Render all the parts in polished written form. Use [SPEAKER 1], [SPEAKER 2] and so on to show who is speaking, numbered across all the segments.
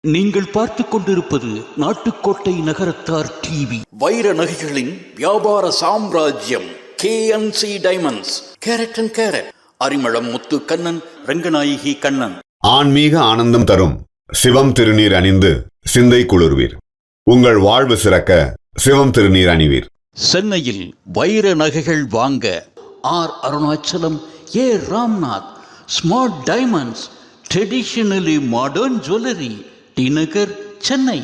[SPEAKER 1] நீங்கள் பார்த்துக் கொண்டிருப்பது நாட்டுக்கோட்டை நகரத்தார் டிவி. வைர நகைகளின் வியாபார சாம்ராஜ்யம் KNC diamonds. Carat and carat. Arimalam Muthu Kannan, Ranganayaki Kannan.
[SPEAKER 2] ஆன்மீக ஆனந்தம் தரும் சிவம் திருநீர் அணிந்து சிந்தை குளிர்வீர். உங்கள் வாழ்வு சிறக்க சிவம் திருநீர் அணிவீர்.
[SPEAKER 1] சென்னையில் வைர நகைகள் வாங்க R Arunachalam, A Ramnath, smart diamonds, traditionally modern jewellery, T Nagar, Chennai.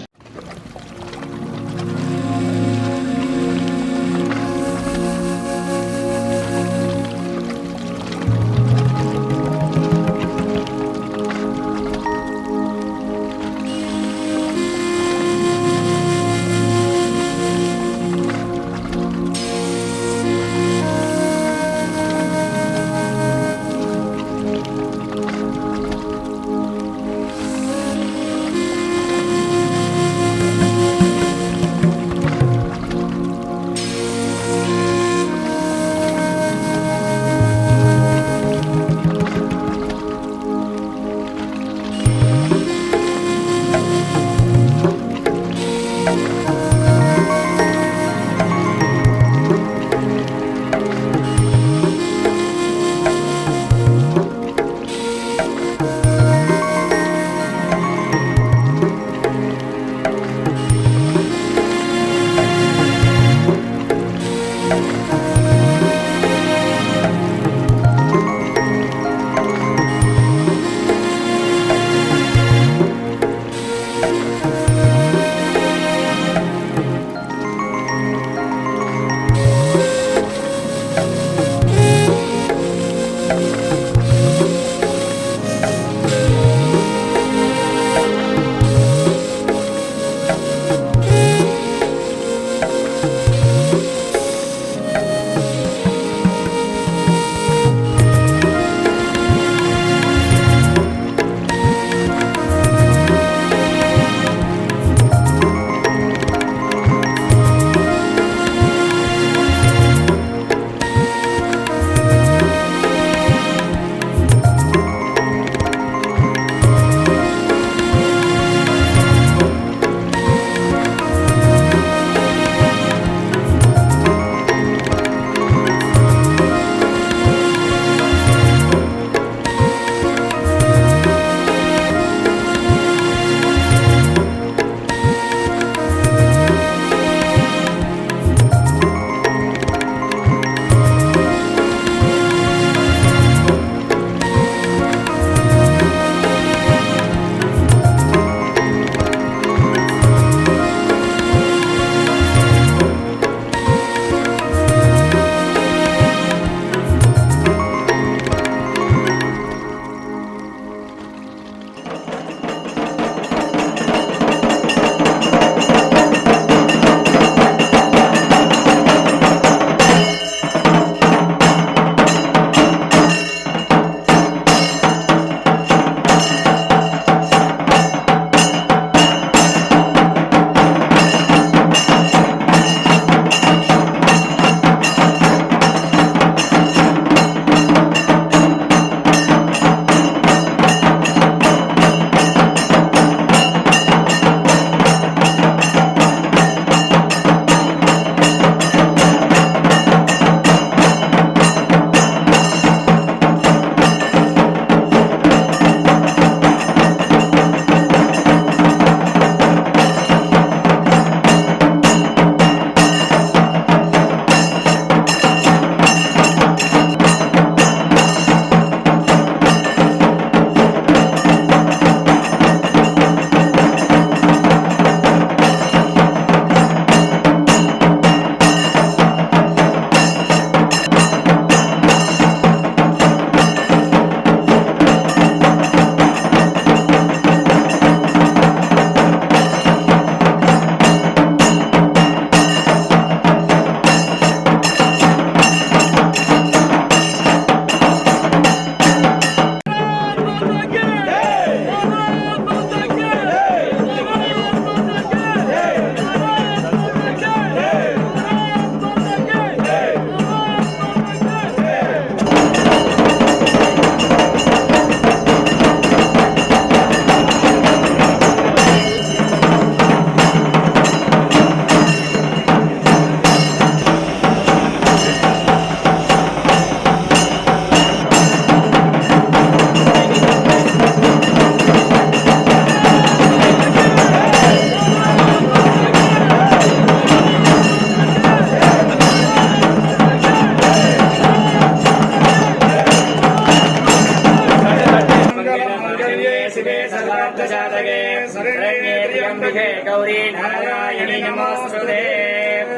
[SPEAKER 3] शरण्ये गौरी नारायणी नमोस्तुते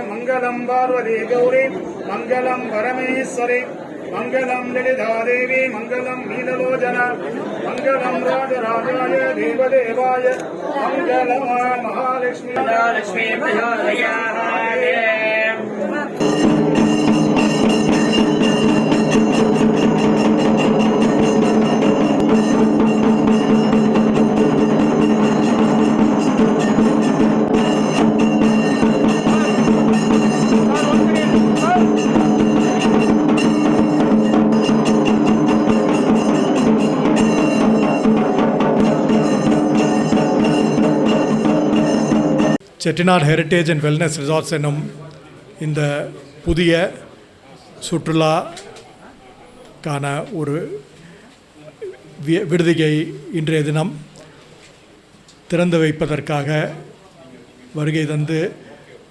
[SPEAKER 4] मंगलम पार्वती गौरी मंगलम परमेश्वरी मंगलम ललिता देवी मंगलम नीललोचना मंगलम राजराजाय देवदेवाय मंगलम महालक्ष्मी
[SPEAKER 3] लक्ष्मी प्रचोदयात्
[SPEAKER 5] Chettinad heritage and wellness resorts என்னும் இந்த புதிய சுற்றுலாக்கான ஒரு விடுதியை இன்றைய தினம் திறந்து வைப்பதற்காக வருகை தந்து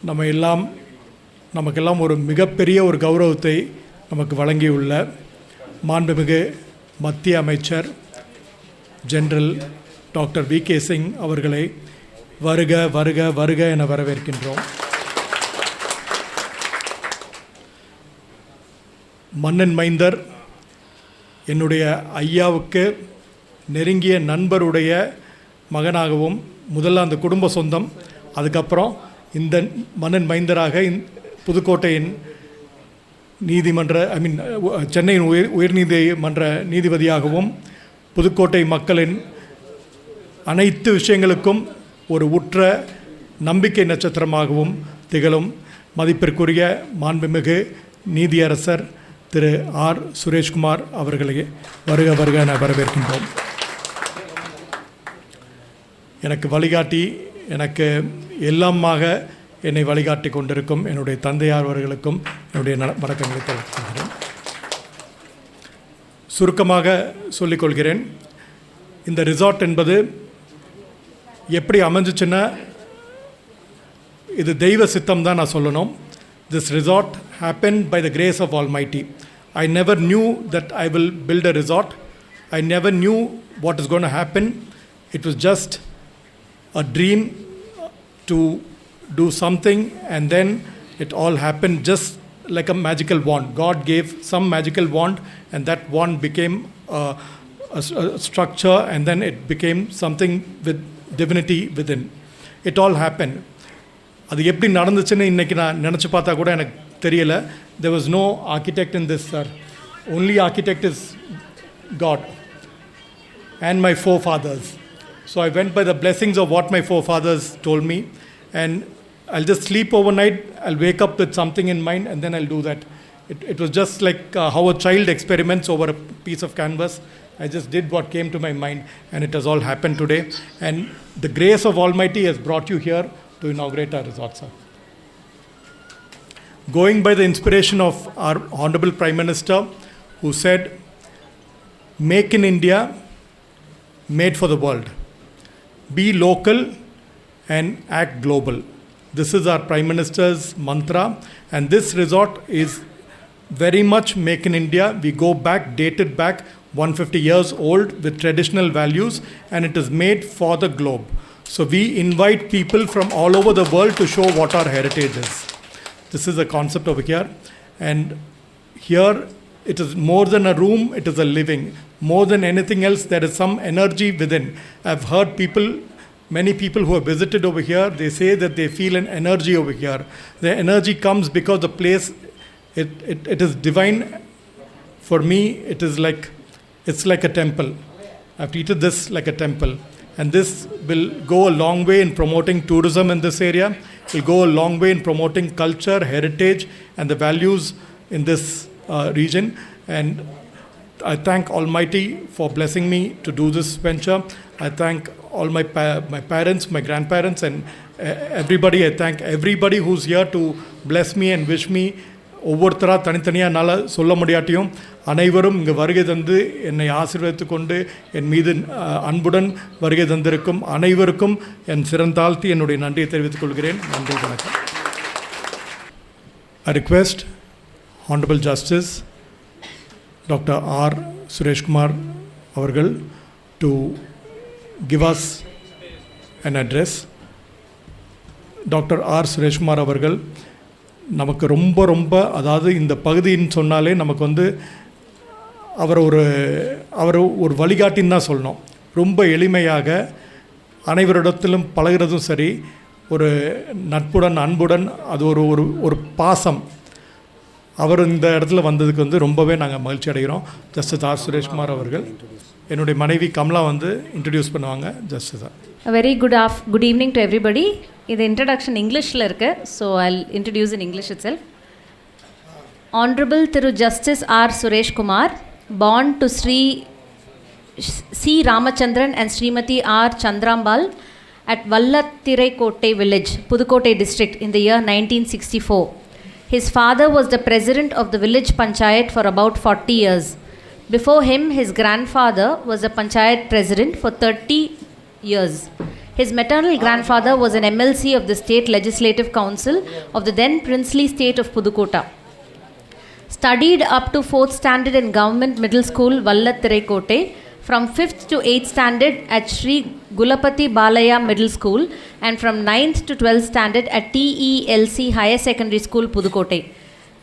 [SPEAKER 5] நமக்கெல்லாம் ஒரு மிகப்பெரிய ஒரு கௌரவத்தை நமக்கு வழங்கியுள்ள மாண்புமிகு மத்திய அமைச்சர் ஜெனரல் டாக்டர் வி.கே. சிங் அவர்களை வருக வருக வருக என வரவேற்கின்றோம். மன்னன் மைந்தர் என்னுடைய ஐயாவுக்கு நெருங்கிய நண்பருடைய மகனாகவும் முதல்ல அந்த குடும்ப சொந்தம், அதுக்கப்புறம் இந்த மன்னன் மைந்தராக புதுக்கோட்டையின் சென்னையின் உயர்நீதிமன்ற நீதிபதியாகவும் புதுக்கோட்டை மக்களின் அனைத்து விஷயங்களுக்கும் ஒரு உற்ற நம்பிக்கை நட்சத்திரமாகவும் திகழும் மதிப்பிற்குரிய மாண்புமிகு நீதியரசர் திரு ஆர். சுரேஷ்குமார் அவர்களை வருக வருக என வரவேற்கின்றோம். எனக்கு வழிகாட்டி, எனக்கு எல்லாமாக என்னை வழிகாட்டி கொண்டிருக்கும் என்னுடைய தந்தையார் அவர்களுக்கும் என்னுடைய வணக்கங்களை தெரிவித்துக் சுருக்கமாக சொல்லிக்கொள்கிறேன். இந்த ரிசார்ட் என்பது எப்படி அமைஞ்சிச்சுன்னா, இது தெய்வ சித்தம் தான் நான் சொல்லணும். This resort happened by the grace of Almighty. I never knew that I will build a resort. I never knew what is going to happen. It was just a dream to do something, and then it all happened just like a magical wand. God gave some magical wand, and that wand became a structure, and then it became something with divinity within. It all happened. அது எப்படி நடந்துச்சுன்னு இன்றைக்கி நான் நினச்சி பார்த்தா கூட எனக்கு தெரியல. There was no architect in this, sir. Only architect is God and my forefathers. So I went by the blessings of what my forefathers told me, and I'll just sleep overnight, I'll wake up with something in mind, and then I'll do that. It was just like how a child experiments over a piece of canvas. I just did what came to my mind, and it has all happened today. And the grace of Almighty has brought you here to inaugurate our resort, sir. Going by the inspiration of our Honorable Prime Minister, who said, "Make in India, made for the world. Be local and act global." This is our Prime Minister's mantra, and this resort is very much make in India. We go back, dated back 150 years old with traditional values, and it is made for the globe. So we invite people from all over the world to show what our heritage is. This is a concept over here, and here it is more than a room, it is a living. More than anything else, there is some energy within. I've heard many people who have visited over here, they say that they feel an energy over here. The energy comes because the place, it is divine. For me, it's like a temple. I've treated this like a temple. And this will go a long way in promoting tourism in this area. It will go a long way in promoting culture, heritage, and the values in this region. And I thank Almighty for blessing me to do this venture. I thank all my parents, my grandparents, and everybody. I thank everybody who's here to bless me and wish me. ஒவ்வொருத்தராக தனித்தனியாக என்னால் சொல்ல முடியாட்டியும் அனைவரும் இங்கே வருகை தந்து என்னை ஆசீர்வதித்து கொண்டு என் மீது அன்புடன் வருகை தந்திருக்கும் அனைவருக்கும் என் சிறந்தாழ்த்தி என்னுடைய நன்றியை தெரிவித்துக் கொள்கிறேன். நன்றி, வணக்கம். I request Honorable Justice Dr. R. Sureshkumar avargal to give us an address. Doctor R Sureshkumar அவர்கள் நமக்கு ரொம்ப அதாவது இந்த பகுதின்னு சொன்னாலே நமக்கு வந்து அவர் ஒரு வழிகாட்டின்னு தான் சொல்லணும். ரொம்ப எளிமையாக அனைவரிடத்திலும் பழகிறதும் சரி, ஒரு நட்புடன் அன்புடன், அது ஒரு பாசம். அவர் இந்த இடத்துல வந்ததுக்கு வந்து ரொம்பவே நாங்கள் மகிழ்ச்சி அடைகிறோம். ஜஸ்டிஸ் ஆர் சுரேஷ்குமார் அவர்கள். என்னுடைய மனைவி கமலா வந்து இன்ட்ரடியூஸ் பண்ணுவாங்க. Justice sir.
[SPEAKER 6] Very good evening to everybody. இது இன்ட்ரடக்ஷன் இங்கிலீஷில் இருக்குது, so I'll introduce in English it self. Honorable Thiru Justice R. Suresh Kumar, born to Sri C. Ramachandran and Srimati R. Chandrambal at Vallathiraikottai village, Pudukkottai district in the year 1964. His father was the president of the village panchayat for about 40 years. Before him, his grandfather was the panchayat president for 30 years. His maternal grandfather was an MLC of the State Legislative Council of the then princely state of Pudukkottai. Studied up to 4th standard in Government Middle School, Vallathiraikottai, from 5th to 8th standard at Sri Gulapati Balaya Middle School, and from 9th to 12th standard at TELC Higher Secondary School, Pudukkottai.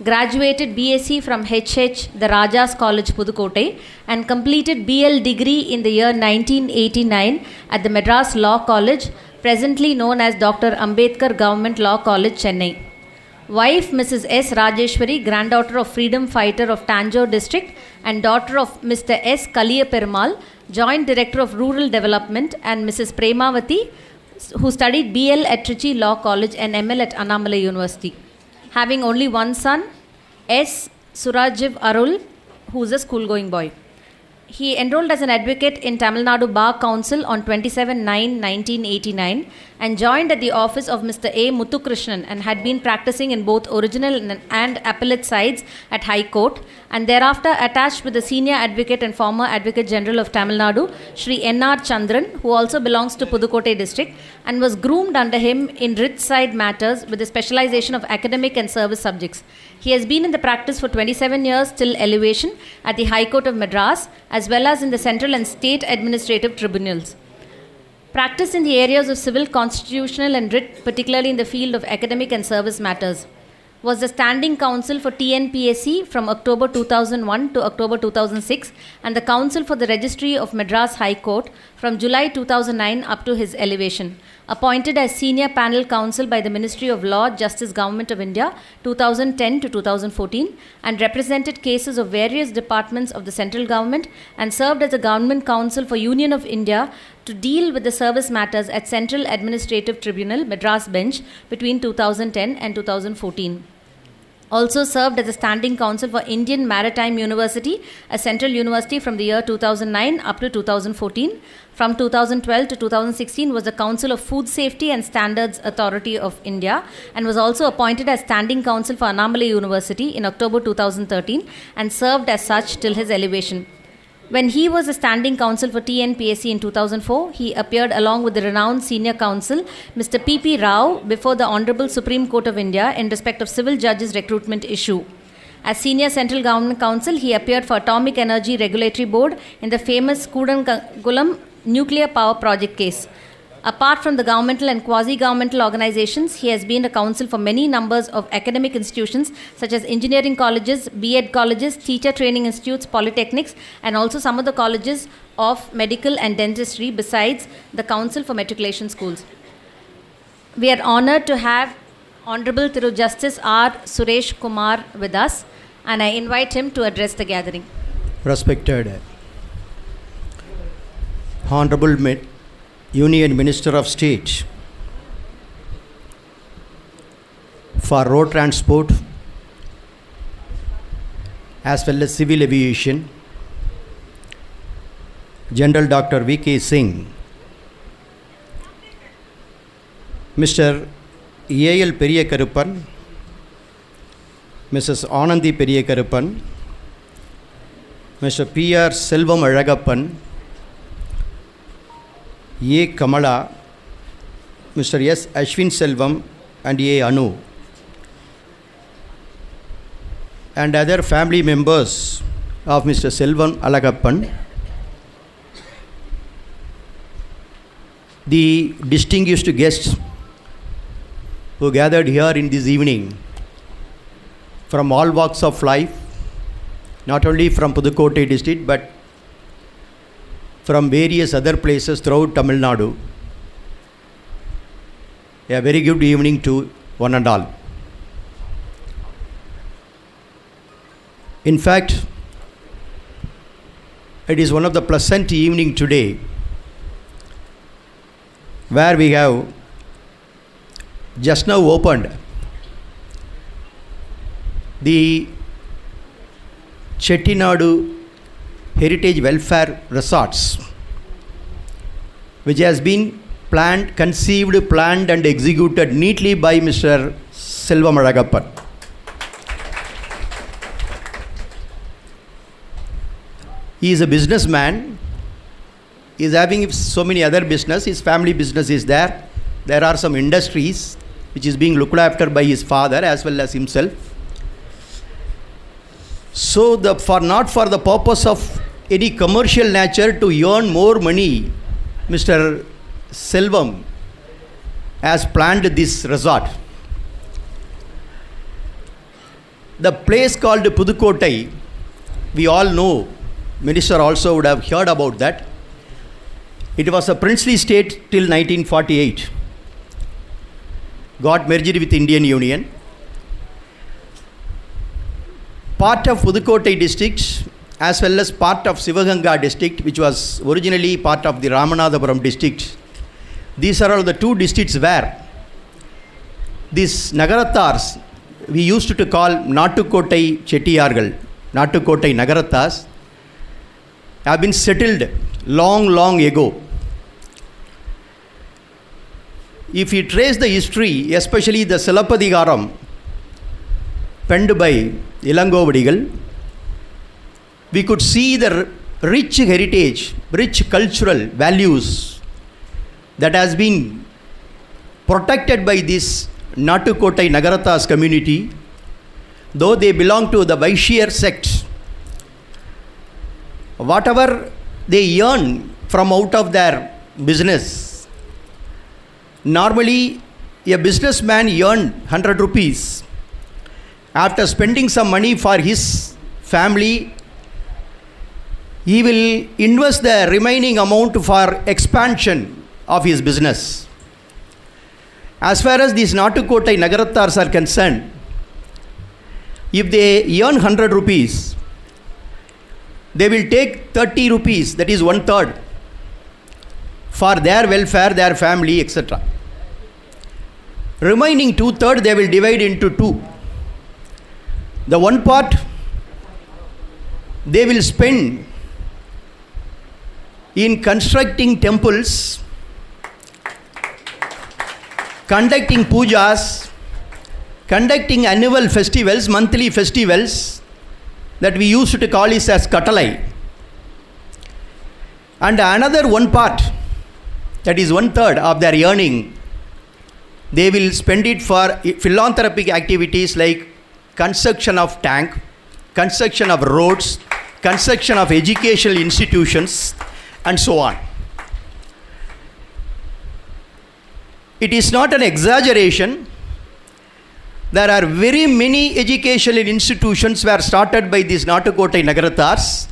[SPEAKER 6] Graduated BSc from HH, the Rajas College, Pudukkottai, and completed BL degree in the year 1989 at the Madras Law College, presently known as Dr. Ambedkar Government Law College, Chennai. Wife Mrs. S. Rajeshwari, granddaughter of freedom fighter of Tanjore district and daughter of Mr. S. Kaliya Perumal, joint director of rural development, and Mrs. Premavati, who studied BL at Trichy Law College and ML at Annamalai University. Having only one son, S. Surajiv Arul, who is a school-going boy. He enrolled as an advocate in Tamil Nadu Bar Council on 27/9/1989 and joined at the office of Mr. A. Muthukrishnan and had been practicing in both original and appellate sides at High Court, and thereafter attached with the senior advocate and former Advocate General of Tamil Nadu, Shri N.R. Chandran, who also belongs to Pudukkottai district, and was groomed under him in writ side matters with the specialization of academic and service subjects. He has been in the practice for 27 years till elevation at the High Court of Madras, as well as in the central and state administrative tribunals. Practice in the areas of civil, constitutional and writ, particularly in the field of academic and service matters. Was the standing counsel for TNPSC from October 2001 to October 2006 and the counsel for the registry of Madras High Court from July 2009 up to his elevation. Appointed as senior panel counsel by the Ministry of Law, Justice, Government of India 2010 to 2014, and represented cases of various departments of the central government, and served as a government counsel for Union of India to deal with the service matters at Central Administrative Tribunal, Madras Bench between 2010 and 2014. Also served as a standing counsel for Indian Maritime University, a central university from the year 2009 up to 2014. From 2012 to 2016 was the Council of Food Safety and Standards Authority of India, and was also appointed as standing counsel for Annamalai University in October 2013 and served as such till his elevation. When he was a standing counsel for TNPSC in 2004, he appeared along with the renowned senior counsel, Mr. P.P. Rao, before the Honorable Supreme Court of India in respect of civil judges recruitment issue. As senior central government counsel, he appeared for Atomic Energy Regulatory Board in the famous Kudankulam nuclear power project case. Apart from the governmental and quasi-governmental organizations, he has been a counsel for many numbers of academic institutions such as engineering colleges, B.Ed colleges, teacher training institutes, polytechnics, and also some of the colleges of medical and dentistry, besides the council for matriculation schools. We are honored to have Honorable Thiru Justice R. Suresh Kumar with us, and I invite him to address the gathering.
[SPEAKER 7] Respected Honorable Union Minister of State for Road Transport as well as Civil Aviation, General Dr. V.K. Singh, Mr. A.L. Periyakaruppan, Mrs. Anandi Periyakaruppan, Mr. P.R. Selvam Azhagappan, A. Kamala, Mr. S. Ashwin Selvam and A. Anu, and other family members of Mr. Selvam Alagappan, the distinguished guests who gathered here in this evening from all walks of life, not only from Pudukkottai district but from various other places throughout Tamil Nadu. A very good evening to one and all. In fact, it is one of the pleasant evening today where we have just now opened the Chettinadu Heritage Welfare Resorts, which has been conceived, planned and executed neatly by Mr. Selvam Azhagappan. He is a businessman. He is having so many other business. His family business is there. There are some industries which is being looked after by his father as well as himself. So not for the purpose of any commercial nature to earn more money, Mr. Selvam has planned this resort. The place called Pudukkottai, we all know, Minister also would have heard about that. It was a princely state till 1948. Got merged with Indian Union. Part of Pudukkottai district as well as part of Sivaganga district, which was originally part of the Ramanathapuram district. These are all the two districts where these Nagarathars, we used to call Nattukottai Chettiyargal, Nattukottai Nagarathars, have been settled long ago. If you trace the history, especially the Silappadigaram penned by Ilangovadigal, we could see the rich heritage, rich cultural values that has been protected by this Nattukottai Nagarathars community, though they belong to the Vaishya sect. Whatever they earn from out of their business, normally a businessman earned 100 rupees. After spending some money for his family, he will invest the remaining amount for expansion of his business. As far as these Nattukottai Nagarathars are concerned, if they earn 100 rupees, they will take 30 rupees, that is 1/3, for their welfare, their family, etc. Remaining 2/3 they will divide into two. The one part they will spend in constructing temples, conducting pujas, conducting annual festivals, monthly festivals that we used to call it as Kattalai. And another one part, that is 1/3 of their earning, they will spend it for philanthropic activities like construction of tank, construction of roads, construction of educational institutions, and so on. It is not an exaggeration. There are very many educational institutions were started by these Nattukottai Nagarathars.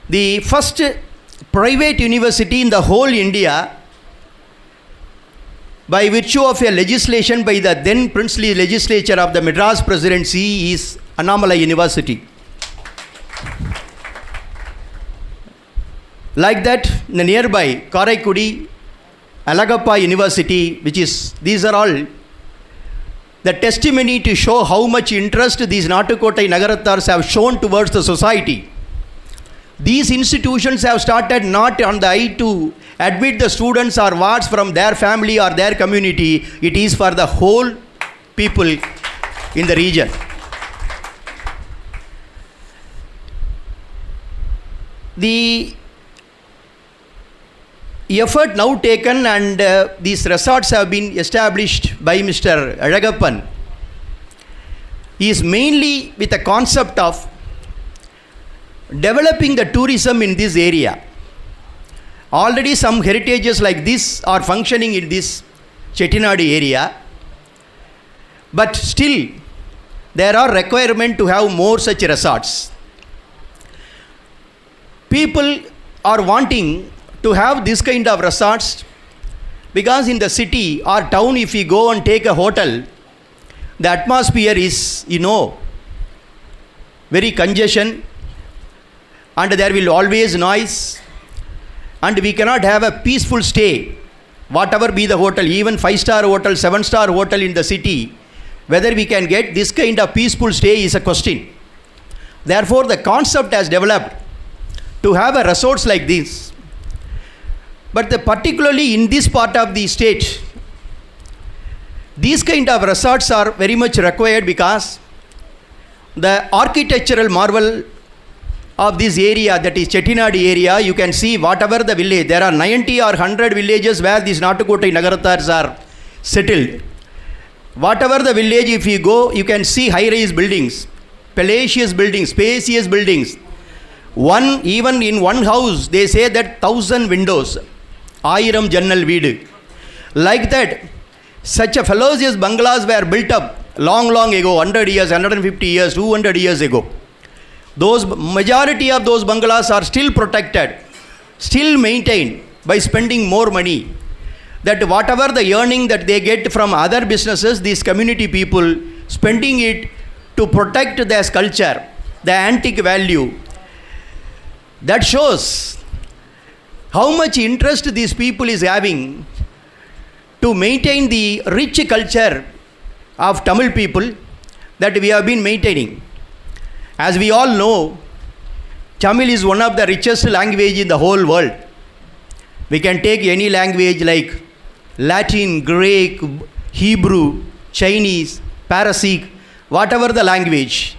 [SPEAKER 7] The first private university in the whole India, by virtue of a legislation by the then princely legislature of the Madras Presidency, is Annamalai University. Like that, in the nearby Karaikudi, Alagappa University, these are all the testimony to show how much interest these Nattukottai Nagarathars have shown towards the society. These institutions have started not on the eye to admit the students or wards from their family or their community. It is for the whole people in the region. The effort now taken and these resorts have been established by Mr. Azhagappan is mainly with the concept of developing the tourism in this area. Already some heritages like this are functioning in this Chettinad area, but still there are requirement to have more such resorts. People are wanting to have this kind of resorts because in the city or town, if you go and take a hotel, the atmosphere is, very congestion, and there will always noise, and we cannot have a peaceful stay, whatever be the hotel, even 5-star hotel, 7-star hotel in the city, whether we can get this kind of peaceful stay is a question. Therefore, the concept has developed to have a resorts like this. But particularly in this part of the state, these kind of resorts are very much required because the architectural marvel of this area, that is Chettinad area, you can see whatever the village, there are 90 or 100 villages where these Nattukottai Nagarathars are settled. Whatever the village, if you go, you can see high-rise buildings, palatial buildings, spacious buildings. Even in one house, they say that 1,000 windows, 1000 jannal veedu. Like that, such a fallacious bungalows were built up long ago, 100 years, 150 years, 200 years ago. Those majority of those bungalows are still protected, still maintained by spending more money. That whatever the earning that they get from other businesses, these community people spending it to protect their culture, the antique value. That shows how much interest these people is having to maintain the rich culture of Tamil people that we have been maintaining. As we all know, Tamil is one of the richest language in the whole world. We can take any language like Latin, Greek, Hebrew, Chinese, Parsi, whatever the language,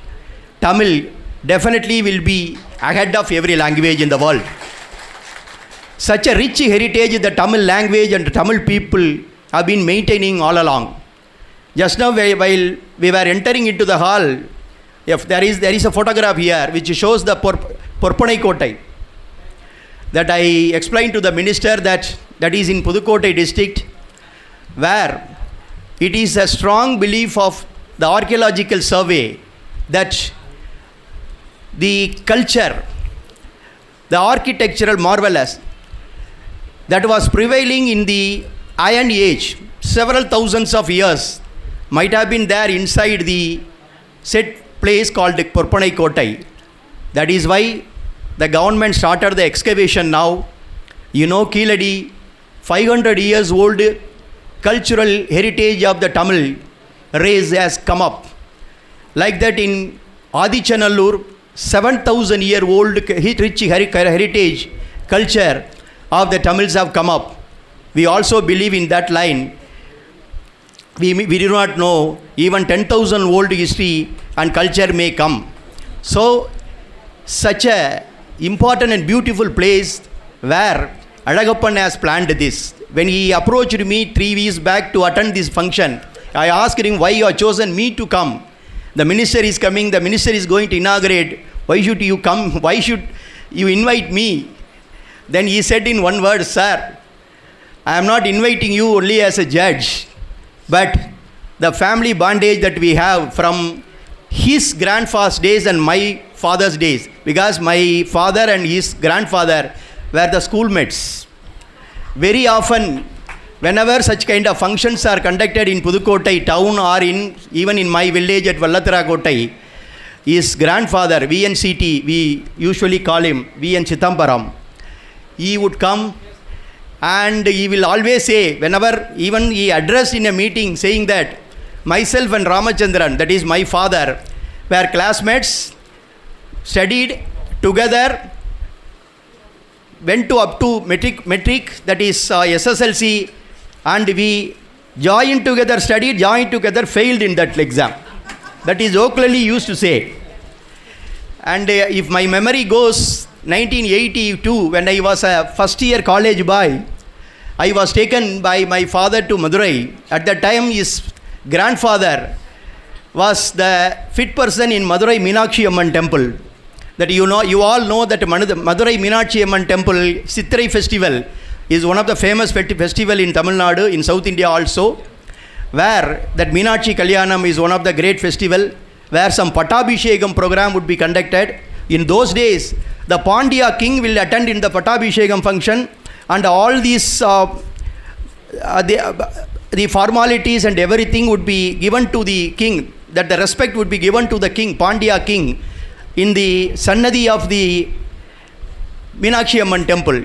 [SPEAKER 7] Tamil definitely will be ahead of every language in the world. Such a rich heritage the Tamil language and Tamil people have been maintaining all along. Just now while we were entering into the hall, if there is a photograph here which shows the Porpanai that I explained to the minister that is in Pudukkottai district, where it is a strong belief of the archaeological survey that the culture, the architectural marvelous that was prevailing in the Iron Age, several thousands of years, might have been there inside the set place called Porpanai Kottai. That is why the government started the excavation now. Keeladi, 500 years old cultural heritage of the Tamil race has come up. Like that in Adichanallur, 7,000 year old rich heritage culture of the Tamils have come up. We also believe in that line. We do not know, even 10,000 old history and culture may come. So, such a important and beautiful place where Alagappan has planned this. When he approached me 3 weeks back to attend this function, I asked him why you have chosen me to come. The minister is coming, the minister is going to inaugurate. Why should you come? Why should you invite me? Then he said in one word, sir, I am not inviting you only as a judge, but the family bondage that we have from his grandfather's days and my father's days, because my father and his grandfather were the schoolmates. Very often, whenever such kind of functions are conducted in Pudukkottai town or even in my village at Vallathrakottai, his grandfather, VNCT, we usually call him VN Chithambaram, he would come and he will always say, whenever even he addressed in a meeting saying that myself and Ramachandran, that is my father, were classmates, studied together, went up to metric, that is SSLC, and we joined together, studied, joined together, failed in that exam. That is locally used to say. And if my memory goes, 1982, when I was a first year college boy, I was taken by my father to Madurai. At that time, his grandfather was the fit person in Madurai Meenakshi Amman temple. that you all know that Madurai Meenakshi Amman Temple Sithirai festival is one of the famous festival in Tamil Nadu, in South India also, where that Meenakshi Kalyanam is one of the great festival, where some Pattabhishekam program would be conducted. In those days, the Pandya king will attend in the Pattabhishekam function, and all these the formalities and everything would be given to the king, that the respect would be given to the king, Pandya king, in the Sannadhi of the Meenakshi Amman temple.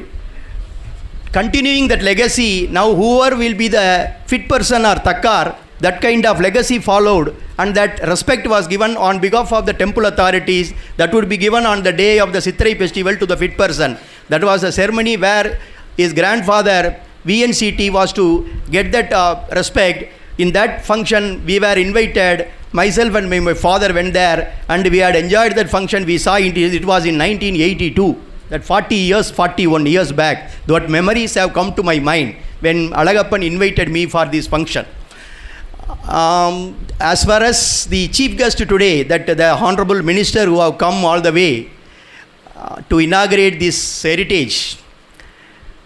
[SPEAKER 7] Continuing that legacy, now whoever will be the fit person or takkar, that kind of legacy followed, and that respect was given on behalf of the temple authorities, that would be given on the day of the Sithirai festival to the fit person. That was a ceremony where his grandfather VNCT was to get that respect. In that function we were invited, myself and my father went there, and we had enjoyed that function. We saw it was in 1982, that 41 years back. That memories have come to my mind when Alagappan invited me for this function. As far as the chief guest today, that the honorable minister who have come all the way to inaugurate this heritage,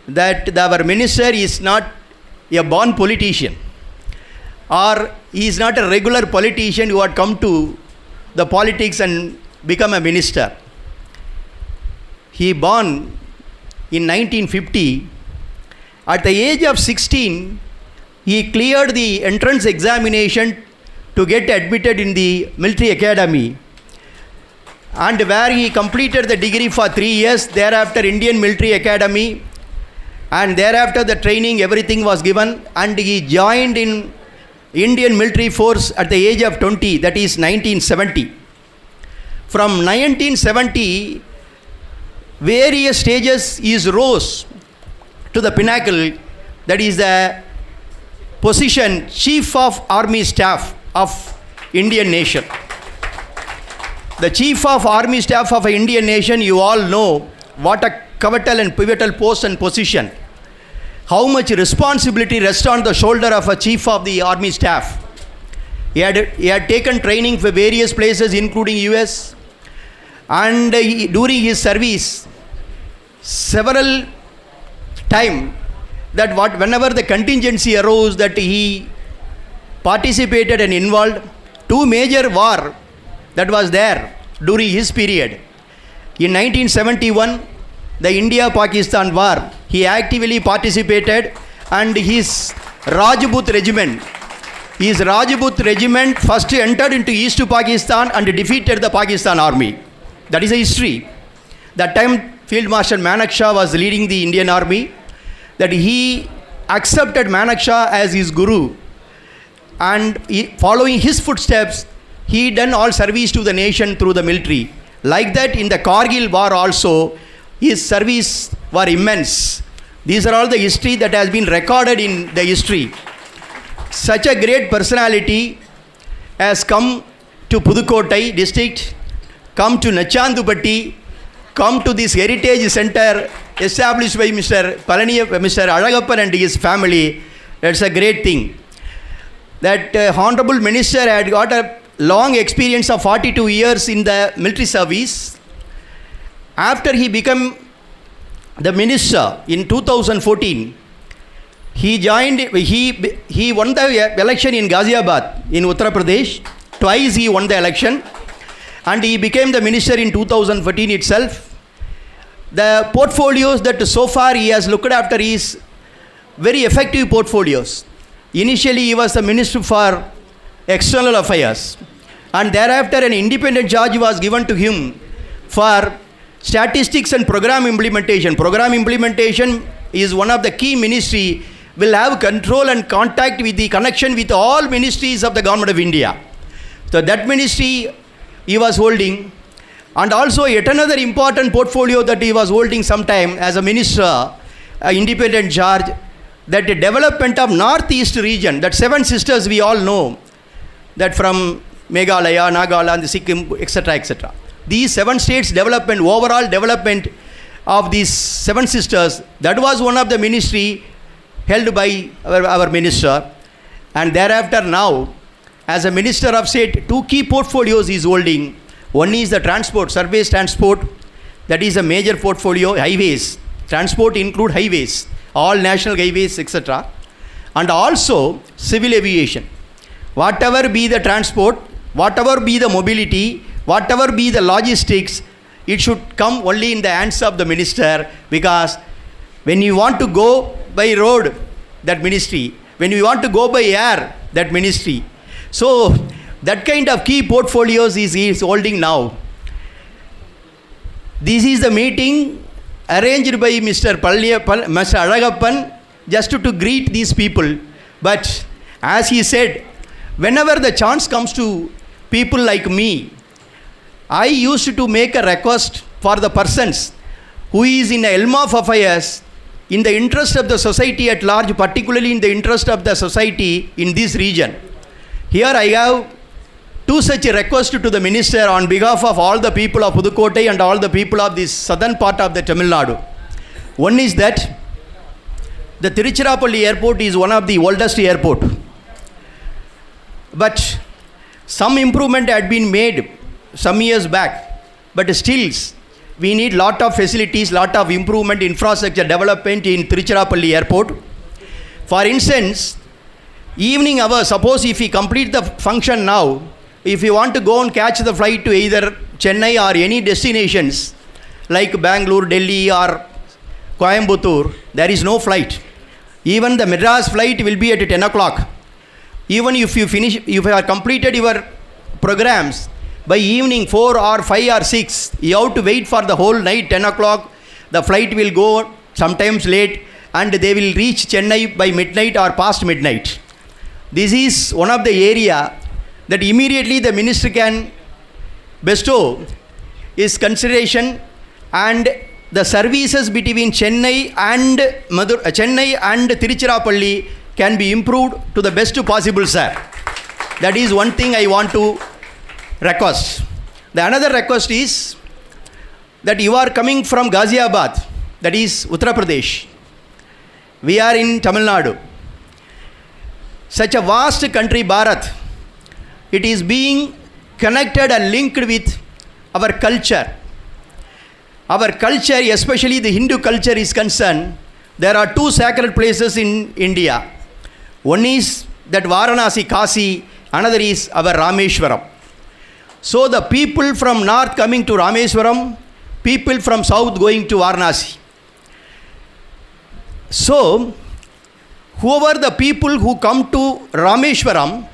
[SPEAKER 7] that our minister is not a born politician, or he is not a regular politician who had come to the politics and become a minister. He born in 1950. At the age of 16, he cleared the entrance examination to get admitted in the military academy, and where he completed the degree for 3 years. Thereafter Indian Military Academy, and thereafter the training, everything was given, and he joined in Indian military force at the age of 20, that is 1970. From 1970, various stages he rose to the pinnacle, that is the position Chief of Army Staff of Indian nation. The Chief of Army Staff of Indian nation, you all know what a coveted and pivotal post and position. How much responsibility rests on the shoulder of a Chief of the Army Staff. He had taken training for various places, including US, and during his service, several times, that whenever the contingency arose, that he participated and involved. 2 major war that was there during his period. In 1971, the India-Pakistan war, he actively participated, and his Rajput regiment first entered into East Pakistan and defeated the Pakistan army. That is a history. That time Field Marshal Manekshaw was leading the Indian army, that he accepted Manekshaw as his guru, and following his footsteps, he done all service to the nation through the military. Like that, in the Kargil war also, his service were immense. These are all the history that has been recorded in the history. Such a great personality has come to Pudukkottai district, come to Nachandupatti, come to this heritage center established by Mr. Alagappan and his family. That's a great thing. That honorable minister had got a long experience of 42 years in the military service. After he became the minister in 2014, he won the election in Ghaziabad in Uttar Pradesh. Twice he won the election, and he became the minister in 2014 itself. The portfolios that so far he has looked after is very effective portfolios. Initially he was the minister for external affairs, and thereafter an independent charge was given to him for statistics and program implementation. Program implementation is one of the key ministry, will have control and contact with the connection with all ministries of the government of India. So that ministry he was holding, and also yet another important portfolio that he was holding sometime as a minister, independent charge, that the development of northeast region, that 7 sisters we all know, that from Meghalaya, Nagaland, Sikkim, etc., etc. These 7 states development, overall development of these 7 sisters, that was one of the ministry held by our minister. And thereafter now, as a minister of state, 2 key portfolios he is holding. One is the transport, surface transport, that is a major portfolio, highways. Transport include highways, all national highways, etc. And also civil aviation. Whatever be the transport, whatever be the mobility, whatever be the logistics, it should come only in the hands of the minister, because when you want to go by road, that ministry. When you want to go by air, that ministry. So that kind of key portfolios he is holding now. This is the meeting arranged by Mr. Alagappan just to greet these people. But as he said, whenever the chance comes to people like me, I used to make a request for the persons who is in the helm of affairs, in the interest of the society at large, particularly in the interest of the society in this region. Here I have two such requests to the minister on behalf of all the people of Pudukkottai and all the people of this southern part of the Tamil Nadu. One is that the Tiruchirappalli airport is one of the oldest airport. But some improvement had been made some years back. But still, we need lot of facilities, lot of improvement, infrastructure development in Tiruchirappalli airport. For instance, evening hours, suppose if we complete the function now, if you want to go and catch the flight to either Chennai or any destinations like Bangalore, Delhi or Coimbatore, there is no flight. Even the Madras flight will be at 10 o'clock. Even if you have completed your programs, by evening 4 or 5 or 6, you have to wait for the whole night, 10 o'clock. The flight will go sometimes late and they will reach Chennai by midnight or past midnight. This is one of the area that immediately the minister can bestow his consideration, and the services between Chennai and Tiruchirappalli can be improved to the best possible, sir. That is one thing I want to request. The another request is that you are coming from Ghaziabad, that is Uttar Pradesh. We are in Tamil Nadu. Such a vast country, Bharat, it is being connected and linked with our culture. Our culture, especially the Hindu culture is concerned, there are two sacred places in India. One is that Varanasi, Kasi, another is our Rameshwaram. So the people from north coming to Rameshwaram, people from south going to Varanasi. So, whoever the people who come to Rameshwaram,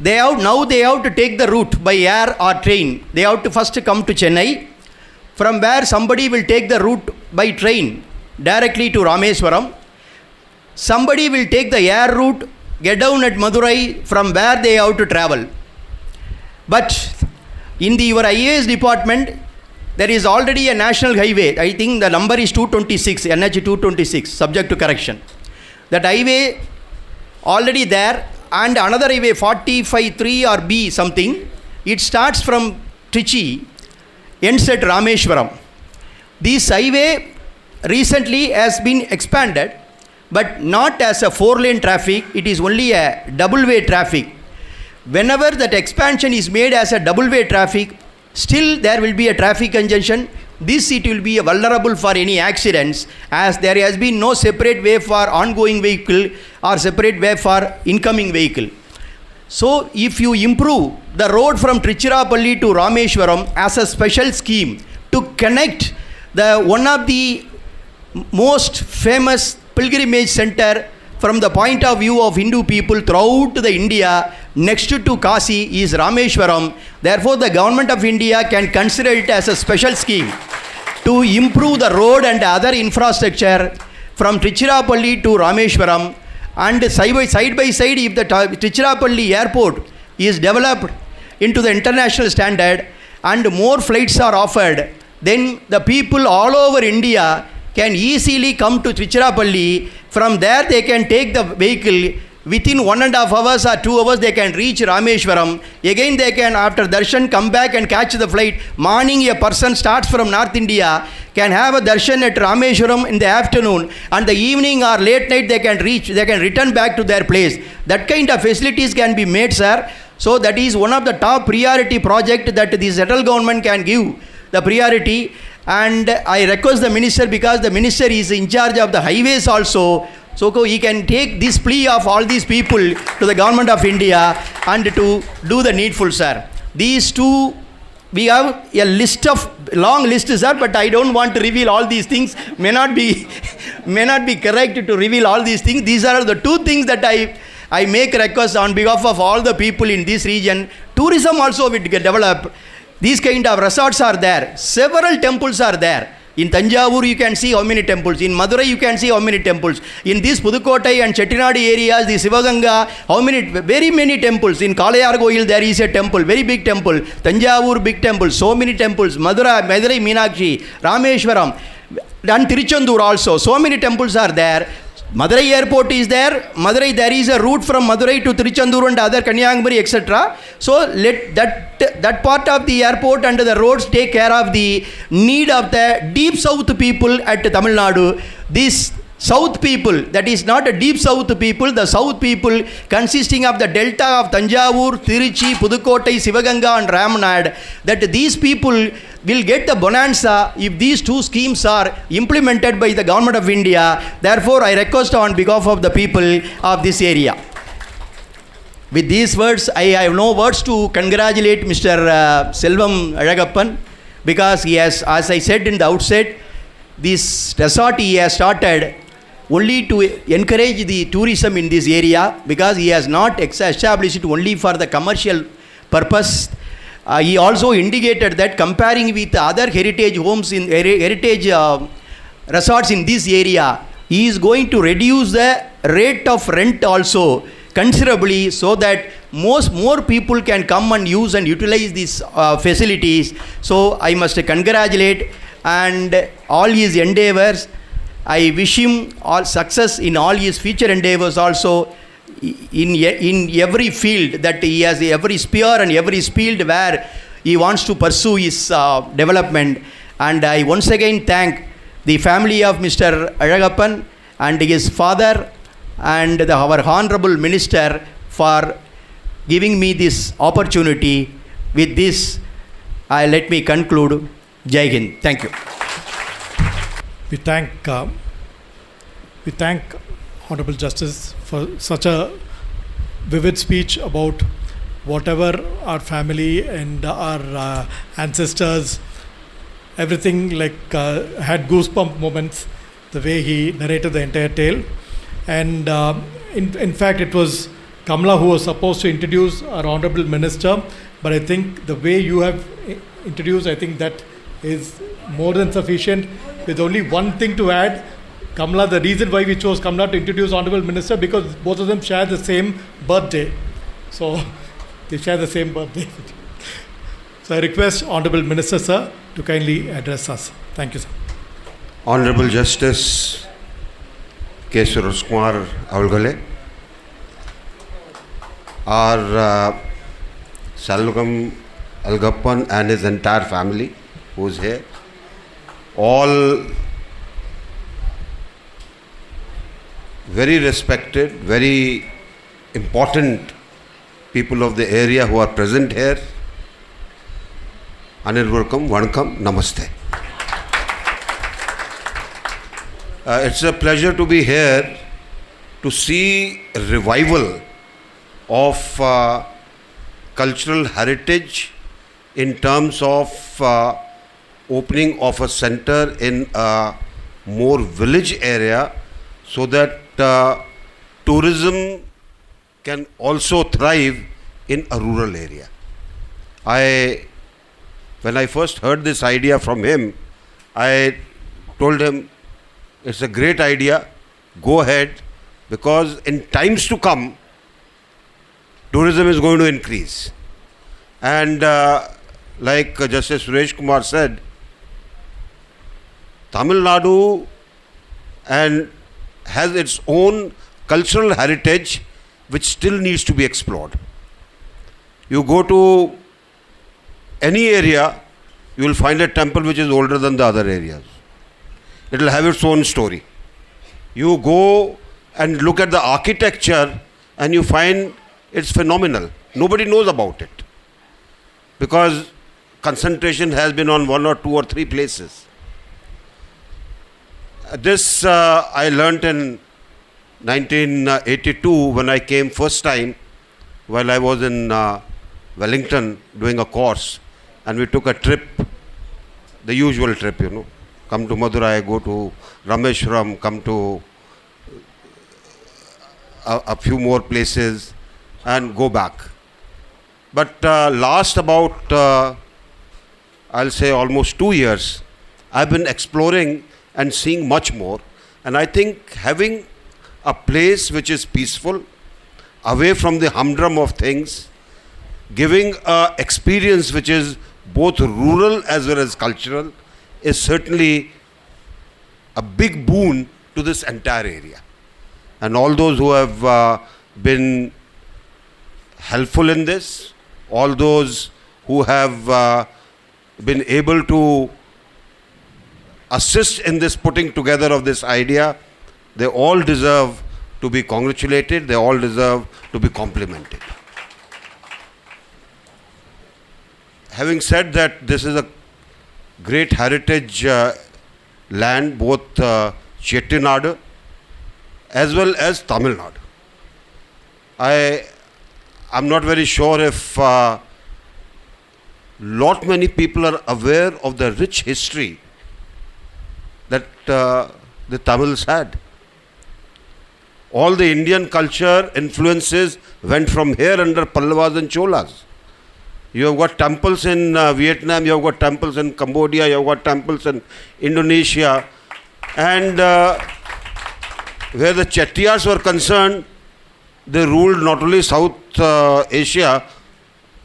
[SPEAKER 7] they have to take the route by air or train. They have to first come to Chennai, from where somebody will take the route by train directly to Rameshwaram. Somebody will take the air route, get down at Madurai, from where they have to travel. But in your IAS department, there is already a national highway. I think the number is 226, NH 226, subject to correction. That highway already there, and another highway 45-3 or B something. It starts from Trichy, ends at Rameshwaram. This highway recently has been expanded, but not as a 4-lane traffic. It is only a double-way traffic. Whenever that expansion is made as a double-way traffic, still there will be a traffic congestion. This it will be vulnerable for any accidents, as there has been no separate way for ongoing vehicle or separate way for incoming vehicle. So if you improve the road from Tiruchirappalli to Rameshwaram as a special scheme to connect the one of the most famous pilgrimage center from the point of view of Hindu people throughout the India, next to Kasi is Rameshwaram. Therefore, the government of India can consider it as a special scheme to improve the road and other infrastructure from Tiruchirappalli to Rameshwaram. And side by side, if the Tiruchirappalli airport is developed into the international standard and more flights are offered, then the people all over India can easily come to Tiruchirappalli. From there they can take the vehicle. Within 1.5 hours or 2 hours they can reach Rameshwaram. Again they can, after darshan, come back and catch the flight. Morning a person starts from North India, can have a darshan at Rameshwaram in the afternoon, and the evening or late night they can return back to their place. That kind of facilities can be made, sir. So that is one of the top priority project that the central government can give the priority. And I request the minister, because the minister is in charge of the highways also, so he can take this plea of all these people to the government of India and to do the needful, sir. These two, we have a list of, long list, sir, but I don't want to reveal all these things. May not be correct to reveal all these things. These are the two things that I make request on behalf of all the people in this region. Tourism also will get developed. These kind of resorts are there. Several temples are there. In Tanjavur you can see how many temples. In Madurai you can see how many temples. In these Pudukkottai and Chettinadi areas, the Sivaganga, how many, very many temples. In Kalayargoil there is a temple, very big temple. Tanjavur big temple, so many temples. Madurai Meenakshi, Rameshwaram, and Tiruchendur also. So many temples are there. Madurai airport is there. Madurai, there is a route from Madurai to Tiruchendur and other Kanyakumari, etc. So let that part of the airport and the roads take care of the need of the deep south people at Tamil Nadu. These south people, that is not a deep south people, the south people consisting of the delta of Tanjavur, Tiruchi, Pudukkottai, Sivaganga and Ramanad, that these people will get the bonanza if these two schemes are implemented by the government of India. Therefore, I request on behalf of the people of this area. With these words, I have no words to congratulate Mr. Selvam Azhagappan, because he has, as I said in the outset, this resort he has started only to encourage the tourism in this area, because he has not established it only for the commercial purpose. He also indicated that comparing with other heritage homes in heritage resorts in this area, he is going to reduce the rate of rent also considerably, so that more people can come and use and utilize these facilities. So I must congratulate and all his endeavors. I wish him all success in all his future endeavors also, in every field that he has, every sphere and every field where he wants to pursue his development. And I once again thank the family of Mr. Azhagappan and his father and our honorable minister for giving me this opportunity. With this, let me conclude. Jai Hind. Thank you.
[SPEAKER 5] We thank Honorable Justice for such a vivid speech about whatever our family and our ancestors, everything, like had goosebump moments, the way he narrated the entire tale. And in fact, it was Kamala who was supposed to introduce our Honorable Minister, but I think the way you have introduced, I think that is more than sufficient. With only one thing to add, Kamala, the reason why we chose Kamala to introduce Honorable Minister, because both of them share the same birthday. So they share the same birthday. So I request Honorable Minister, sir, to kindly address us. Thank you, sir.
[SPEAKER 8] Honorable Justice K. Suresh Kumar Avalgale, our Selvam Azhagappan and his entire family who is here, all very respected, very important people of the area who are present here. Anirvurkam, Vanakkam, Namaste. It's a pleasure to be here to see a revival of cultural heritage in terms of opening of a center in a more village area, so that tourism can also thrive in a rural area. When I first heard this idea from him, I told him, it's a great idea, go ahead, because in times to come, tourism is going to increase. And like Justice Suresh Kumar said, Tamil Nadu and has its own cultural heritage which still needs to be explored. You go to any area, you will find a temple which is older than the other areas. It will have its own story. You go and look at the architecture and you find it's phenomenal. Nobody knows about it because concentration has been on 1 or 2 or 3 places. This I learnt in 1982 when I came first time while I was in Wellington doing a course, and we took a trip, the usual trip, come to Madurai, go to Rameshwaram, come to a few more places and go back. But last about, I'll say almost 2 years, I've been exploring and seeing much more. And I think having a place which is peaceful, away from the humdrum of things, giving an experience which is both rural as well as cultural, is certainly a big boon to this entire area. And all those who have been helpful in this, all those who have been able to assist in this putting together of this idea, they all deserve to be congratulated, they all deserve to be complimented. Having said that, this is a great heritage land, both Chettinad as well as Tamil Nadu. I'm not very sure if lot many people are aware of the rich history that the Tamils had. All the Indian culture influences went from here under Pallavas and Cholas. You have got temples in Vietnam, you have got temples in Cambodia, you have got temples in Indonesia. And where the Chettiars were concerned, they ruled not only South Asia,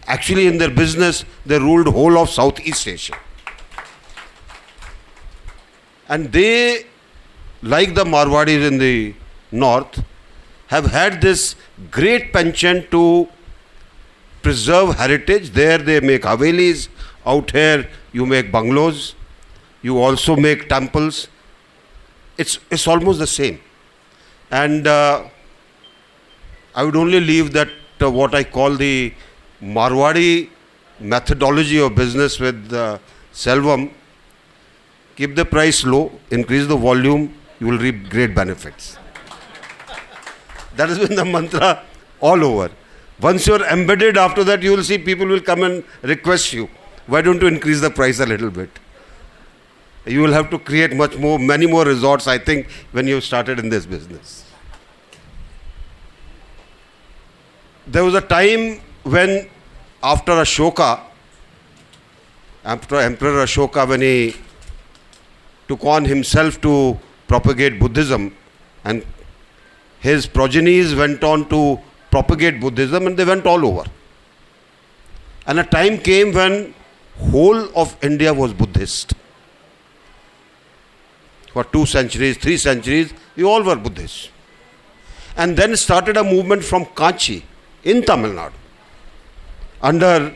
[SPEAKER 8] actually in their business, they ruled whole of Southeast Asia. And they, like the Marwadis in the north, have had this great penchant to preserve heritage. There they make havelis, out here you make bungalows, you also make temples. It's almost the same. And I would only leave that what I call the Marwadi methodology of business with Selvam. Keep the price low, increase the volume, you will reap great benefits. That has been the mantra all over. Once you are embedded, after that you will see people will come and request you, why don't you increase the price a little bit? You will have to create many more resorts, I think, when you started in this business. There was a time when after Emperor Ashoka, when he took on himself to propagate Buddhism, and his progenies went on to propagate Buddhism, and they went all over. And a time came when whole of India was Buddhist. For 2 centuries, 3 centuries, we all were Buddhists. And then started a movement from Kanchi in Tamil Nadu under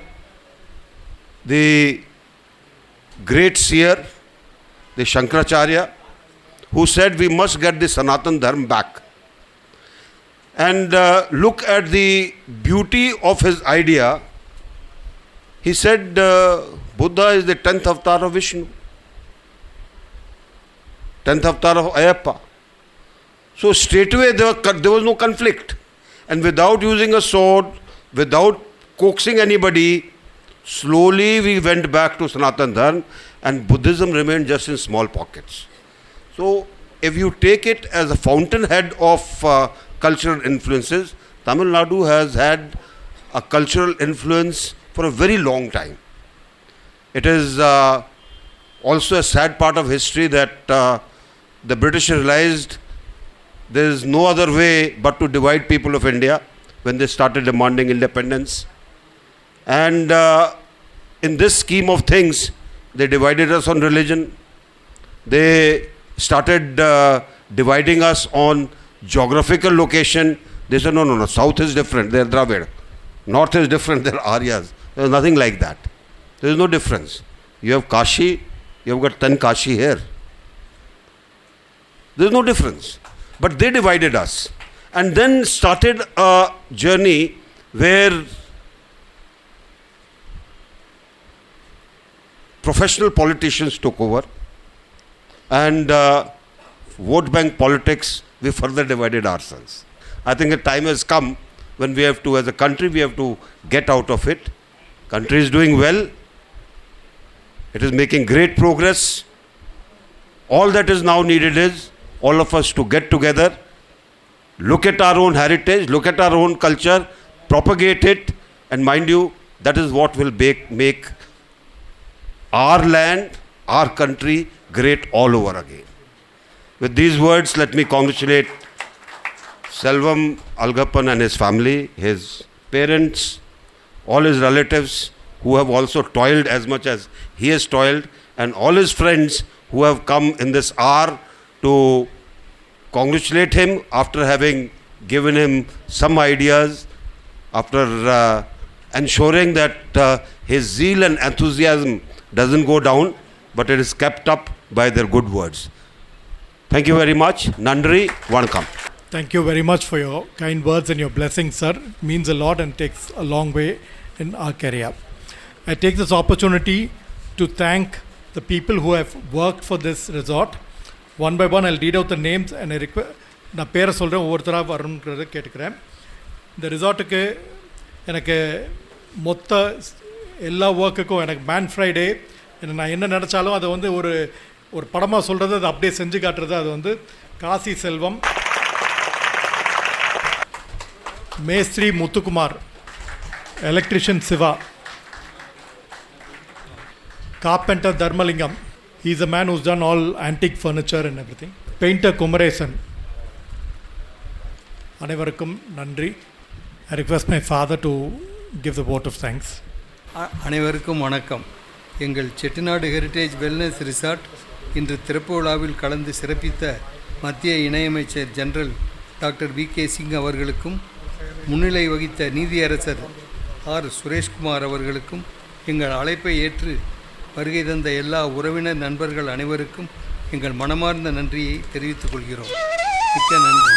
[SPEAKER 8] the great seer, the Shankaracharya, who said we must get the Sanatan Dharma back. And look at the beauty of his idea. He said Buddha is the 10th avatar of Vishnu, 10th avatar of Ayappa. So straightaway there was no conflict. And without using a sword, without coaxing anybody, slowly we went back to Sanatan Dharma, and Buddhism remained just in small pockets. So if you take it as a fountainhead of cultural influences, Tamil Nadu has had a cultural influence for a very long time. It is also a sad part of history that the British realized there is no other way but to divide people of India when they started demanding independence. And in this scheme of things, they divided us on religion. They started dividing us on geographical location. They said, no, south is different, they are Dravid. North is different, they are Aryas. There is nothing like that. There is no difference. You have Kashi, you have got 10 Kashi here. There is no difference. But they divided us. And then started a journey where professional politicians took over, and vote bank politics, we further divided ourselves. I think a time has come when we have to, as a country, we have to get out of it. Country is doing well. It is making great progress. All that is now needed is all of us to get together, look at our own heritage, look at our own culture, propagate it, and mind you, that is what will make our land, our country great all over again. With these words, let me congratulate Selvam Algappan and his family, his parents, all his relatives who have also toiled as much as he has toiled, and all his friends who have come in this hour to congratulate him after having given him some ideas, after ensuring that his zeal and enthusiasm doesn't go down, but it is kept up by their good words. Thank you very much. Nandri, Vanakkam.
[SPEAKER 5] Thank you very much for your kind words and your blessings, sir. It means a lot and takes a long way in our career. I take this opportunity to thank the people who have worked for this resort. One by one, I'll read out the names and I request. நான் பேரை சொல்கிறேன், ஒவ்வொருத்தராக வரணுங்கிறத கேட்டுக்கிறேன். இந்த ரிசார்ட்டுக்கு எனக்கு மொத்த எல்லா ஒர்க்குக்கும் எனக்கு மேன் ஃப்ரைடே நான் என்ன நினச்சாலும் அதை வந்து ஒரு படமாக சொல்கிறது, அதை அப்படியே செஞ்சு காட்டுறது, அது வந்து காசி செல்வம், மேஸ்திரி Muthukumar, electrician Siva, carpenter Dharmalingam. He is a man who's done all antique furniture and everything. Painter Kumaresan. அனைவருக்கும் நன்றி. I request my father to give the vote of thanks.
[SPEAKER 9] அனைவருக்கும் வணக்கம். எங்கள் செட்டிநாடு ஹெரிட்டேஜ் வெல்னஸ் ரிசார்ட் இன்று திறப்பு விழாவில் கலந்து சிறப்பித்த மத்திய இணையமைச்சர் ஜெனரல் டாக்டர் வி.கே. சிங் அவர்களுக்கும், முன்னிலை வகித்த நீதியரசர் ஆர். சுரேஷ்குமார் அவர்களுக்கும், எங்கள் அழைப்பை ஏற்று வருகை தந்த எல்லா உறவினர் நண்பர்கள் அனைவருக்கும் எங்கள் மனமார்ந்த நன்றியை தெரிவித்துக் கொள்கிறோம். மிக்க நன்றி.